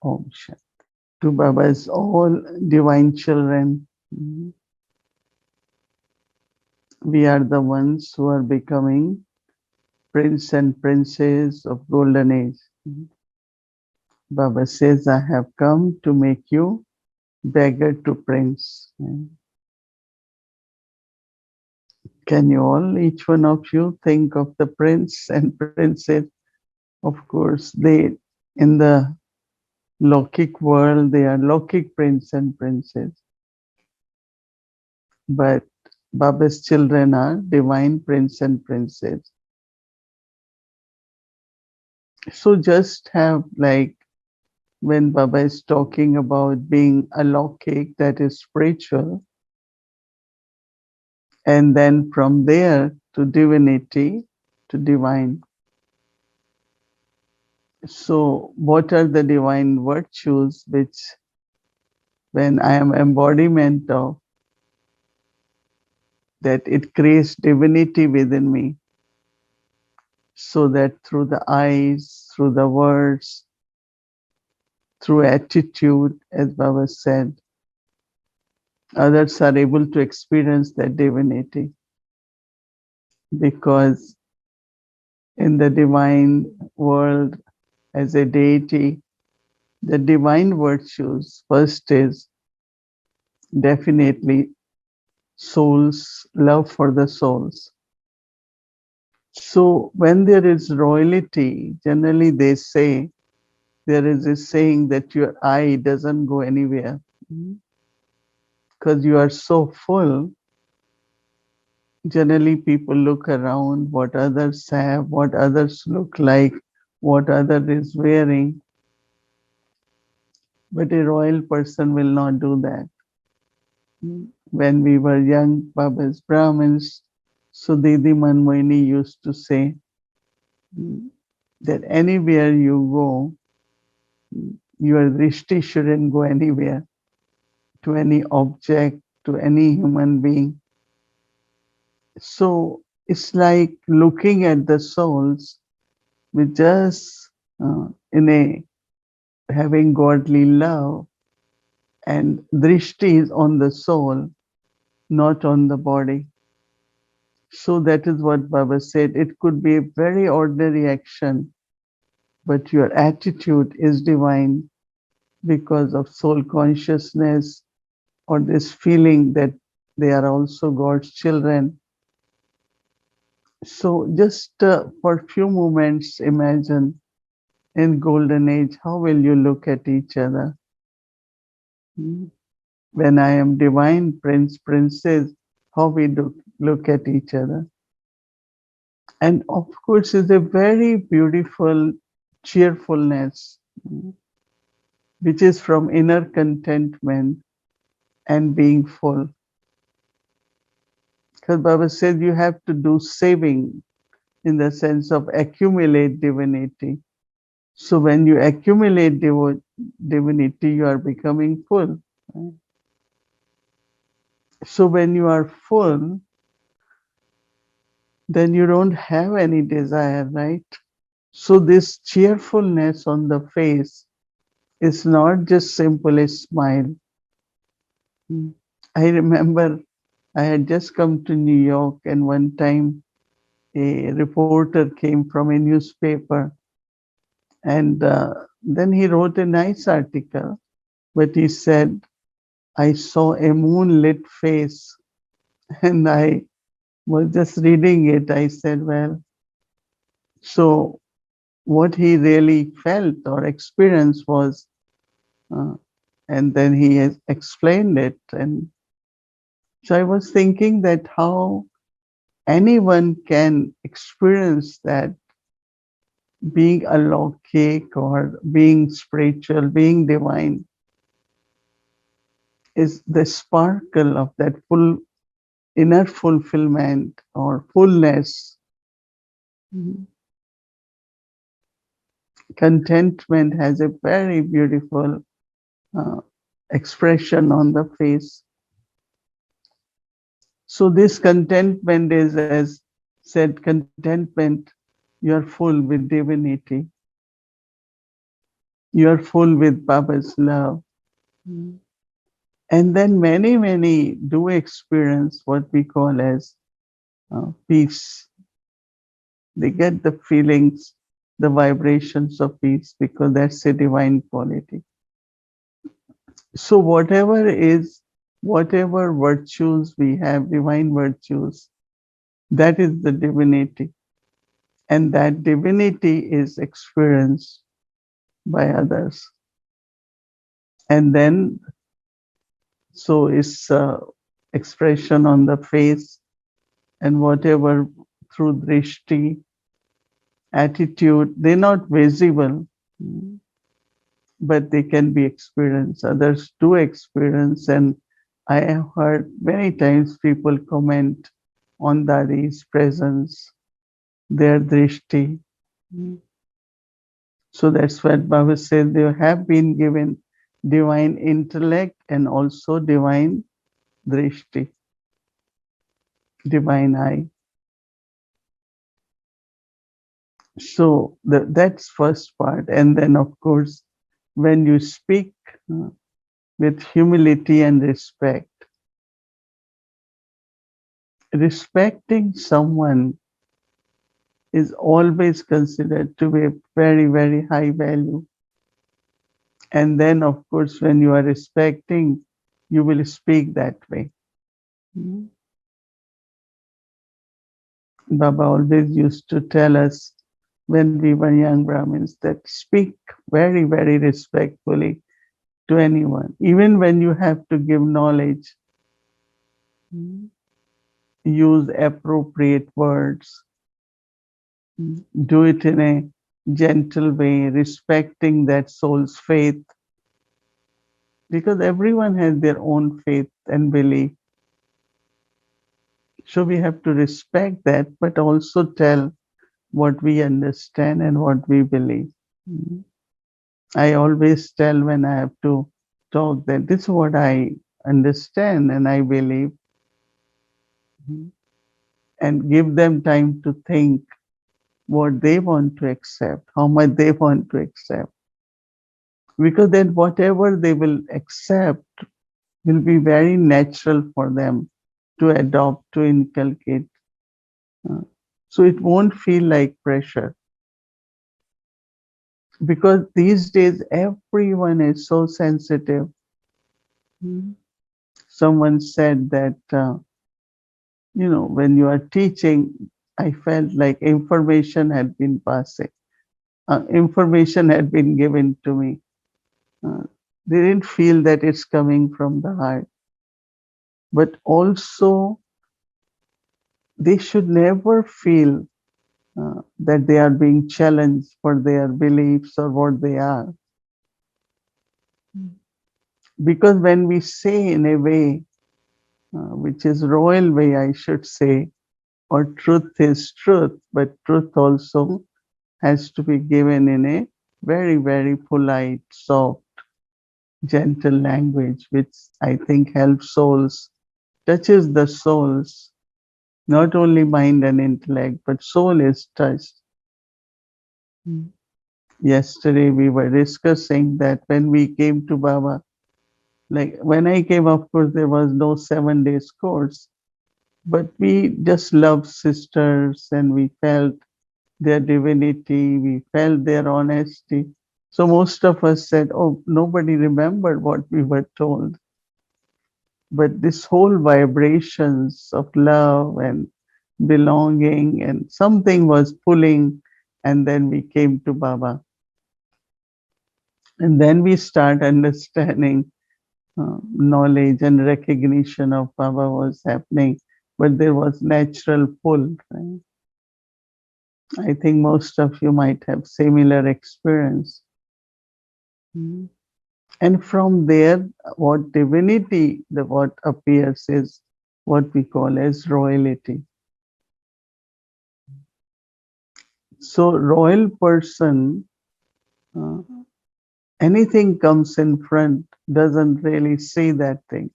Om Shanti. To Baba's all divine children, we are the ones who are becoming prince and princess of golden age. Baba says, I have come to make you beggar to prince. Can you all, each one of you, think of the prince and princess? Of course, they, in the Lokik world, they are Lokik prince and princess. But Baba's children are divine prince and princess. So just have like, when Baba is talking about being a Lokik, that is spiritual, and then from there to divinity, to divine. So what are the divine virtues which, when I am embodiment of, that it creates divinity within me, so that through the eyes, through the words, through attitude, as Baba said, others are able to experience that divinity. Because in the divine world, as a deity, the divine virtues, first is definitely souls, love for the souls. So when there is royalty, generally they say, there is a saying that your eye doesn't go anywhere because you are so full. Generally people look around what others have, what others look like, what other is wearing. But a royal person will not do that. When we were young, Baba's Brahmins, so Didi Mohini used to say that anywhere you go, your drishti shouldn't go anywhere, to any object, to any human being. So it's like looking at the souls with just in a having godly love, and drishti is on the soul, not on the body. So that is what Baba said. It could be a very ordinary action, but your attitude is divine because of soul consciousness, or this feeling that they are also God's children. So just for a few moments, imagine in golden age, how will you look at each other? When I am divine prince, princess, how we look at each other? And of course, it's a very beautiful cheerfulness, which is from inner contentment and being full. Because Baba said you have to do saving in the sense of accumulate divinity. So when you accumulate divinity, you are becoming full. So when you are full, then you don't have any desire, right? So this cheerfulness on the face is not just simple a smile. I remember I had just come to New York, and one time a reporter came from a newspaper, and then he wrote a nice article, but he said, I saw a moonlit face, and I was just reading it. I said, well, so what he really felt or experienced was, uh, and then he has explained it. And so I was thinking that how anyone can experience that, being a Lokik or being spiritual, being divine, is the sparkle of that full inner fulfillment or fullness. Contentment has a very beautiful uh, expression on the face. So this contentment is, as said, contentment, you are full with divinity. You are full with Baba's love. Mm. And then many do experience what we call as peace. They get the feelings, the vibrations of peace because that's a divine quality. So whatever virtues we have, divine virtues, that is the divinity. And that divinity is experienced by others. And then, so it's expression on the face and whatever through drishti, attitude, they're not visible, but they can be experienced. Others do experience, and I have heard many times people comment on Dadi's presence, their drishti. So that's what Baba said. They have been given divine intellect and also divine drishti, divine eye. So that's first part. And then, of course, when you speak uh, with humility and respect, respecting someone is always considered to be a very high value. And then, of course, when you are respecting, you will speak that way. Mm. Baba always used to tell us when we were young Brahmins that speak very respectfully to anyone. Even when you have to give knowledge, use appropriate words, do it in a gentle way, respecting that soul's faith, because everyone has their own faith and belief. So we have to respect that, but also tell what we understand and what we believe. I always tell when I have to talk that this is what I understand and I believe, and give them time to think what they want to accept, how much they want to accept. Because then whatever they will accept will be very natural for them to adopt, to inculcate. Uh, So it won't feel like pressure. Because these days everyone is so sensitive. Someone said that, when you are teaching, I felt like information had been passing. Information had been given to me. Uh, they didn't feel that it's coming from the heart. But also, they should never feel that they are being challenged for their beliefs or what they are. Because when we say in a way, which is royal way, I should say, or truth is truth, but truth also has to be given in a very polite, soft, gentle language, which I think helps souls, touches the souls, not only mind and intellect, but soul is touched. Yesterday we were discussing that when we came to Baba, like when I came, of course, there was no 7 days course, but we just loved sisters and we felt their divinity, we felt their honesty. So most of us said, oh, nobody remembered what we were told. But this whole vibrations of love and belonging and something was pulling, and then we came to Baba. And then we start understanding knowledge and recognition of Baba was happening, but there was natural pull. Right? I think most of you might have similar experience. And from there, what divinity, what appears is what we call as royalty. So royal person, uh, anything comes in front, doesn't really see that thing.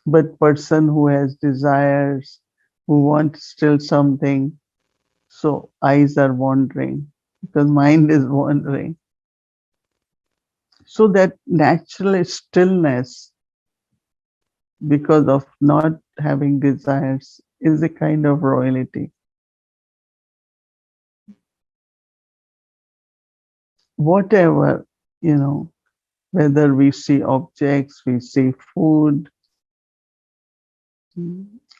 But person who has desires, who wants still something, so eyes are wandering. because mind is wandering. So that natural stillness, because of not having desires, is a kind of royalty. Whatever, you know, whether we see objects, we see food,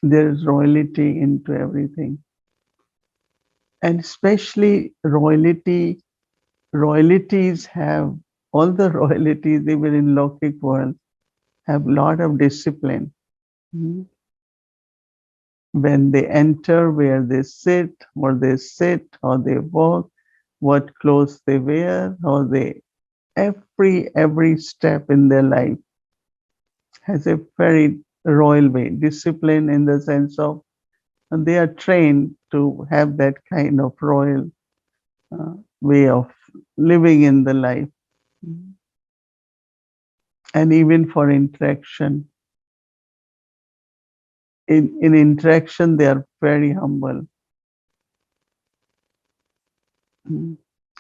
there is royalty into everything. And especially royalties have, all the royalties, even in Lokic world, have a lot of discipline. Mm. When they enter, where they sit, or they walk, what clothes they wear, or they, every step in their life has a very royal way. Discipline in the sense of, and they are trained to have that kind of royal way of living in the life. And even for interaction, in interaction, they are very humble.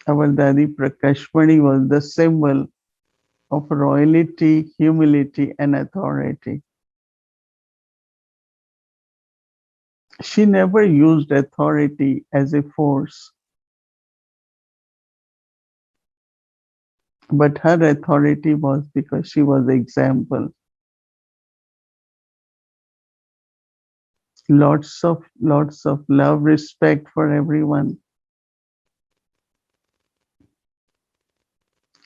Our Dadi Prakashmani was the symbol of royalty, humility, and authority. She never used authority as a force, but her authority was because she was example. Lots of love, respect for everyone.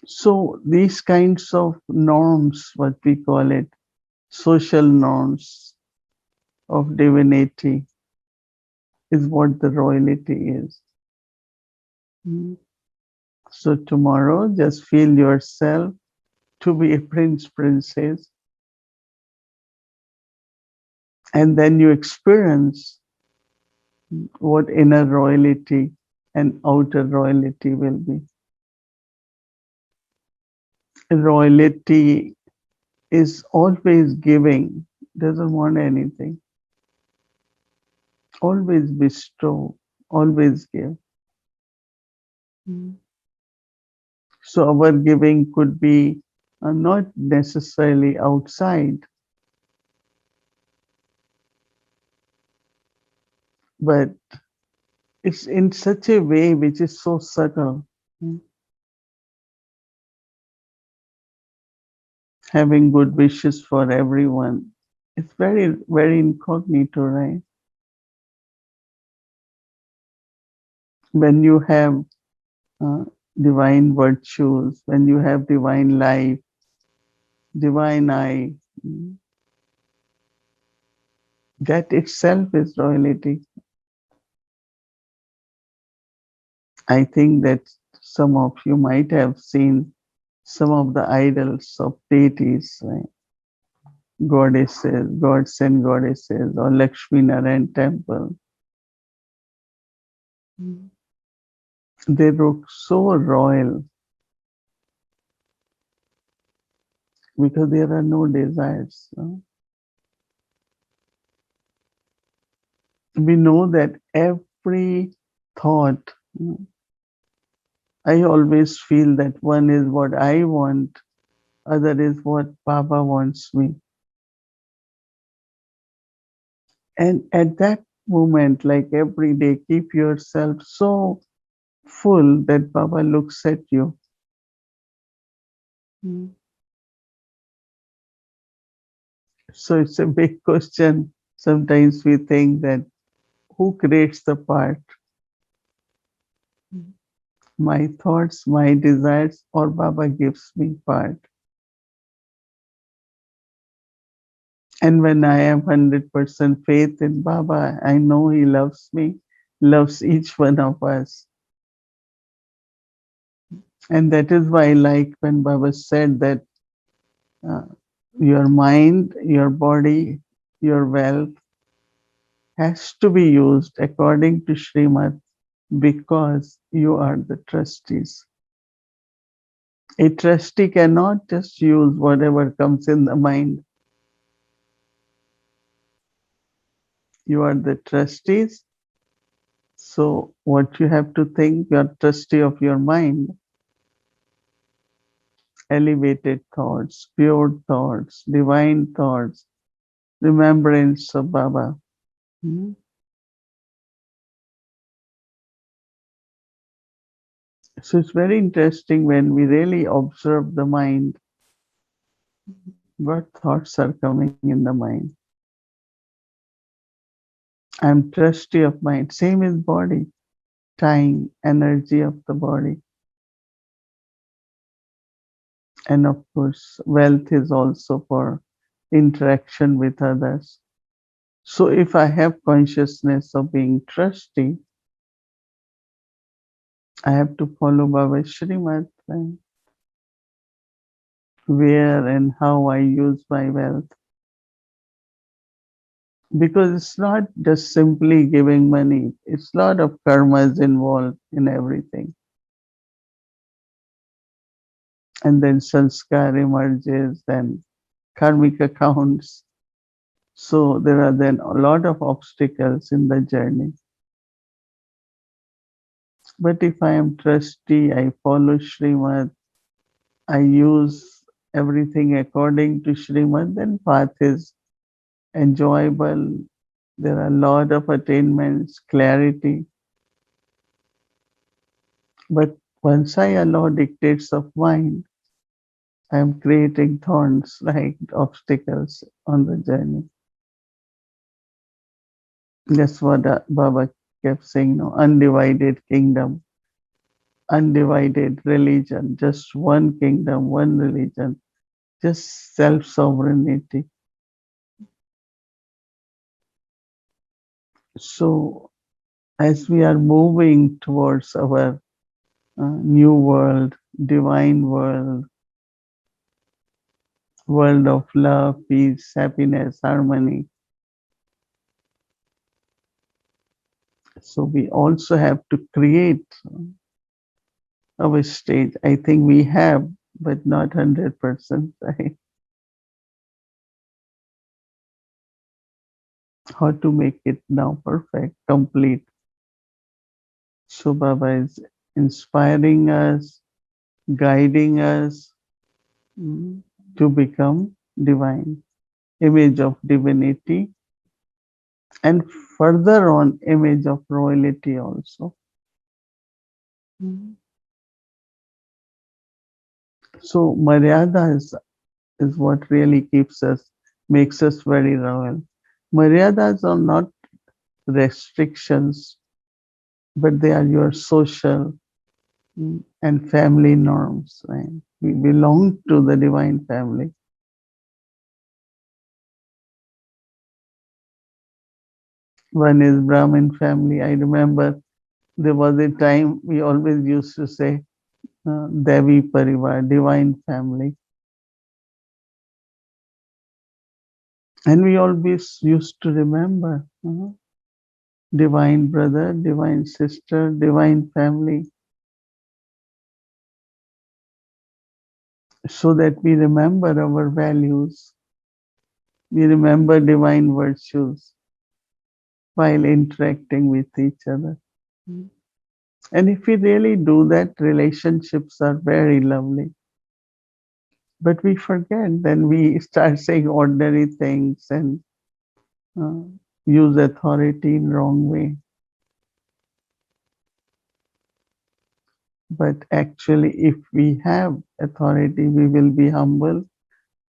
So these kinds of norms, what we call it, social norms of divinity, is what the royalty is. Mm. So tomorrow, just feel yourself to be a prince, princess, and then you experience what inner royalty and outer royalty will be. Royalty is always giving, doesn't want anything, always bestow, always give. Mm. So our giving could be not necessarily outside, but it's in such a way which is so subtle. Mm. Having good wishes for everyone. It's very, very incognito, right? When you have uh, divine virtues, when you have divine life, divine eye, that itself is royalty. I think that some of you might have seen some of the idols of deities, right? Goddesses, gods and goddesses, or Lakshmi Narayan temple. They look so royal because there are no desires. We know that every thought, I always feel that one is what I want, other is what Baba wants me. And at that moment, like every day, keep yourself so full that Baba looks at you. Mm. So it's a big question. Sometimes we think that who creates the part? My thoughts, my desires, or Baba gives me part. And when I have 100% faith in Baba, I know He loves me, loves each one of us. And that is why I like when Baba said that uh, your mind, your body, your wealth has to be used according to Srimad because you are the trustees. A trustee cannot just use whatever comes in the mind. You are the trustees, So what you have to think, you are trustee of your mind, elevated thoughts, pure thoughts, divine thoughts, remembrance of Baba. Hmm? So it's very interesting when we really observe the mind, what thoughts are coming in the mind. I'm trustee of mind. Same is body, time, energy of the body. And of course, wealth is also for interaction with others. So if I have consciousness of being trustee, I have to follow Baba's Srimad, and where and how I use my wealth. Because it's not just simply giving money, it's a lot of karmas involved in everything. And then sanskar emerges, then karmic accounts. So there are then a lot of obstacles in the journey. But if I am trustee, I follow Srimad, I use everything according to Srimad, then path is enjoyable. There are a lot of attainments, clarity. But once I allow dictates of mind, I am creating thorns like obstacles on the journey. That's what Baba kept saying, no, undivided kingdom, undivided religion, just one kingdom, one religion, just self-sovereignty. So as we are moving towards our new world, divine world, world of love, peace, happiness, harmony, so we also have to create our stage. I think we have, but not 100%. Right? How to make it now perfect, complete. So Baba is inspiring us, guiding us to become divine, image of divinity, and further on, image of royalty also. So Maryada is what really keeps us, makes us very royal. Maryadas are not restrictions, but they are your social and family norms. Right? We belong to the divine family. One is Brahmin family. I remember there was a time we always used to say Devi Parivar, divine family. And we always used to remember divine brother, divine sister, divine family, so that we remember our values, we remember divine virtues while interacting with each other. And if we really do that, relationships are very lovely. But we forget, then we start saying ordinary things and uh, use authority in wrong way. But actually, if we have authority, we will be humble,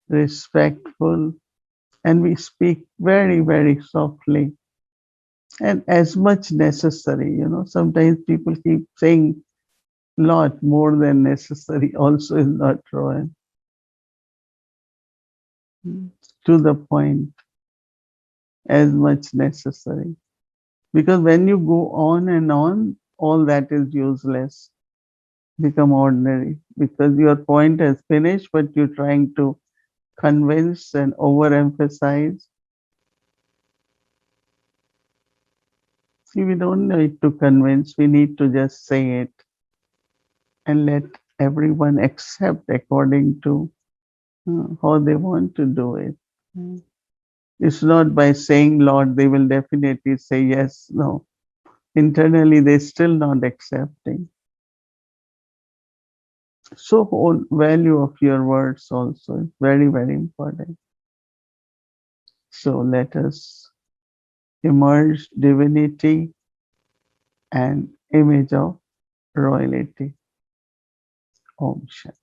respectful, and we speak very, very softly and as much necessary. Sometimes people keep saying lot more than necessary also is not royal. To the point, as much necessary. Because when you go on and on, all that is useless, become ordinary. Because your point has finished, but you're trying to convince and overemphasize. See, we don't need to convince, we need to just say it and let everyone accept according to how they want to do it. It's not by saying Lord, they will definitely say yes, no. internally they're still not accepting. So whole value of your words also is very, very important. So let us emerge divinity and image of royalty. Om Shanti.